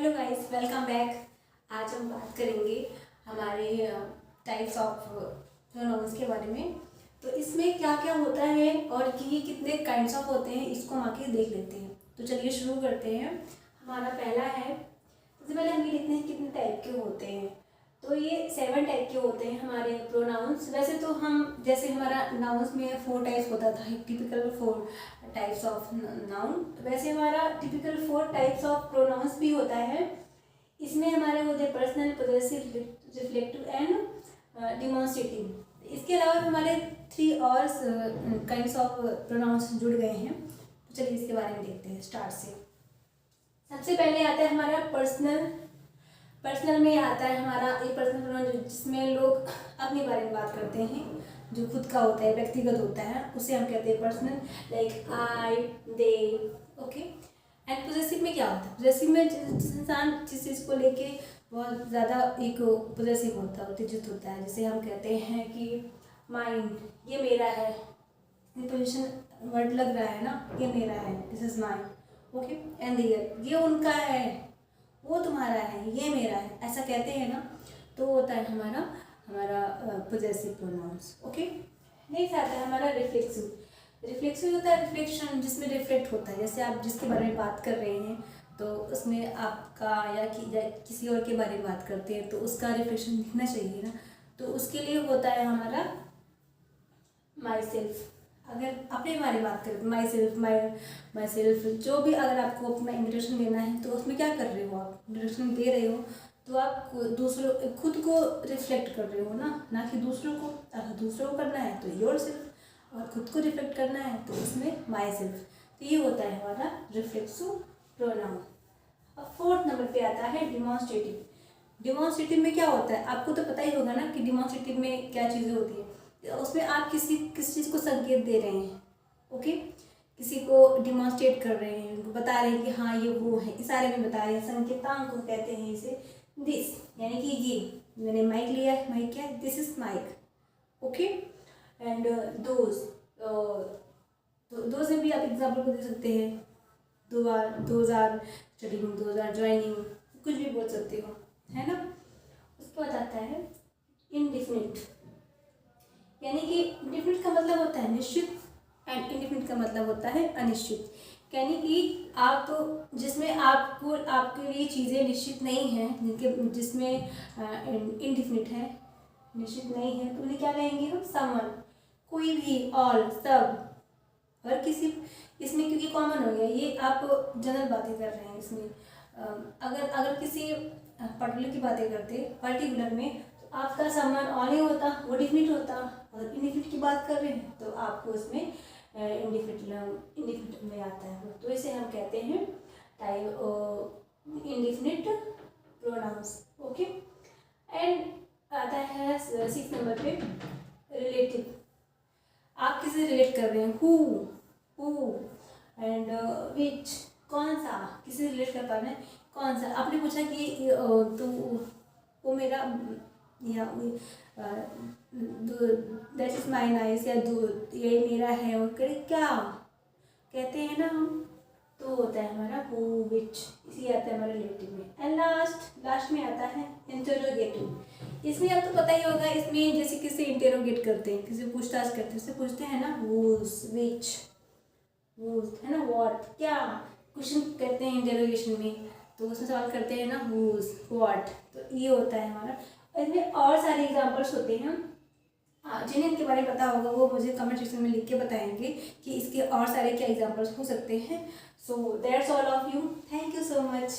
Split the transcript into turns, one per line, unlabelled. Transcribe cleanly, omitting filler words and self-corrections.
Hello guys, welcome back. आज हम बात करेंगे हमारे टाइप्स ऑफ प्रोनाउंस के बारे में। तो इसमें क्या क्या होता है और ये कितने काइंड्स ऑफ होते हैं, इसको हम आके देख लेते हैं। तो चलिए शुरू करते हैं। हमारा पहला है, सबसे पहले हम ये देखते हैं कितने टाइप के होते हैं। तो ये 7 टाइप के होते हैं हमारे प्रोनाउंस। वैसे तो हम जैसे हमारा नाउन्स में 4 टाइप्स होता था, टिपिकल 4 टाइप्स ऑफ नाउन, वैसे हमारा टिपिकल 4 टाइप्स ऑफ प्रोनाउंस भी होता है। इसमें हमारे होते हैं personal, possessive, reflective and demonstrative. इसके अलावा हमारे 3 और काइंड्स ऑफ प्रोनाउंस जुड़ गए हैं। तो चलिए इसके बारे में देखते हैं स्टार्ट से। सबसे पहले आता है हमारा पर्सनल। पर्सनल में आता है हमारा एक पर्सनल प्रोनाउन जिसमें लोग अपने बारे में बात करते हैं, जो खुद का होता है, व्यक्तिगत होता है, उसे हम कहते हैं personal, like I, they. Okay. And possessive में क्या होता है? पॉजेसिव में जिस इंसान जिस चीज़ को लेके बहुत ज़्यादा एक पॉजेसिव होता है, उत्तेजित होता है, जिसे हम कहते हैं कि माइन, ये मेरा है। पोजिशन वर्ड लग रहा है ना, ये मेरा है, this is mine. Okay. And there, ये उनका है, वो तुम्हारा है, ये मेरा है, ऐसा कहते हैं ना, तो होता है हमारा पॉजेसिव प्रोनाउंस। ओके। नेक्स्ट आता है हमारा रिफ्लेक्सिव। रिफ्लेक्सिव होता है रिफ्लेक्शन, जिसमें रिफ्लेक्ट होता है। जैसे आप जिसके बारे में बात कर रहे हैं तो उसमें आपका या किसी और के बारे में बात करते हैं तो उसका रिफ्लेक्शन दिखना चाहिए ना, तो उसके लिए होता है हमारा माई सेल्फ। अगर अपने बारे में बात करें तो माई सेल्फ, माई सेल्फ, जो भी अगर आपको अपना इंट्रोडक्शन देना है तो उसमें क्या कर रहे हो, आप इंट्रोडक्शन दे रहे हो तो आप खुद को रिफ्लेक्ट कर रहे हो ना कि दूसरों को। अगर दूसरों को करना है तो योर सेल्फ, और खुद को रिफ्लेक्ट करना है तो उसमें माई सेल्फ। तो ये होता है हमारा रिफ्लेक्सिव प्रोनाउन। अब 4th नंबर पे आता है डिमॉन्स्ट्रेटिव। डिमॉन्स्ट्रेटिव में क्या होता है, आपको तो पता ही होगा ना कि डिमॉन्स्ट्रेटिव में क्या चीज़ें होती है। उसमें आप किसी चीज़ को संकेत दे रहे हैं। ओके। किसी को डिमॉन्स्ट्रेट कर रहे हैं, बता रहे हैं कि हाँ ये वो है, इशारे में बता रहे हैं। संकेतांक को कहते हैं इसे दिस, यानी कि ये मैंने माइक लिया है, माइक क्या है, this is mike. Okay. And those, those में भी आप एग्जाम्पल को दे सकते हैं। Those are studying, those are joining, कुछ भी बोल सकते हो, है ना। उसके बाद आता है इनडिफिनिट, यानी कि डिफिनिट का मतलब होता है निश्चित एंड इनडिफिनिट का मतलब होता है अनिश्चित। यानी कि आप जिसमें आपको आपके लिए चीज़ें निश्चित नहीं हैं, जिसमें इनडिफिनिट है, निश्चित नहीं है, तो उन्हें क्या कहेंगे हम? समवन, कोई भी, ऑल, सब, और किसी। इसमें क्योंकि कॉमन हो गया, ये आप जनरल बातें कर रहे हैं इसमें। अगर किसी पर्टिकुलर की बातें करते पर्टिकुलर में, तो आपका समवन ऑल ही होता, वो डिफिनिट होता। अगर इनडिफिनिट की बात कर रहे हैं तो आपको इसमें इनडिफिनिट में आता है, तो इसे हम कहते हैं type indefinite pronouns. Okay. And आता है 6 नंबर पे रिलेटिव। आप किसे रिलेट कर रहे हैं, हु एंड विच, कौन सा, किसे रिलेट कर पा रहे हैं, कौन सा। आपने पूछा कि तो वो मेरा, या दैट इज माई नाइस, या ये मेरा है, और करे क्या कहते हैं ना हम, तो होता है हमारा हु, विच, इसी आता है हमारे रिलेटिव में। एंड लास्ट में आता है इंटरोगेटिव। इसमें आपको पता ही होगा, इसमें जैसे किसी इंटेरोगेट करते हैं, किसी पूछताछ करते हैं, उससे पूछते हैं ना हुज, विच, हुज, है ना, व्हाट, क्या, क्वेश्चन करते हैं इंटेरोगेशन में, तो उसमें सवाल करते हैं ना हुज, व्हाट। तो ये होता है हमारा। इसमें और सारे एग्जाम्पल्स होते हैं, जिन्हें इनके बारे में पता होगा वो मुझे कमेंट सेक्शन में लिख के बताएंगे कि इसके और सारे क्या एग्जाम्पल्स हो सकते हैं। So that's all of you, thank you so much.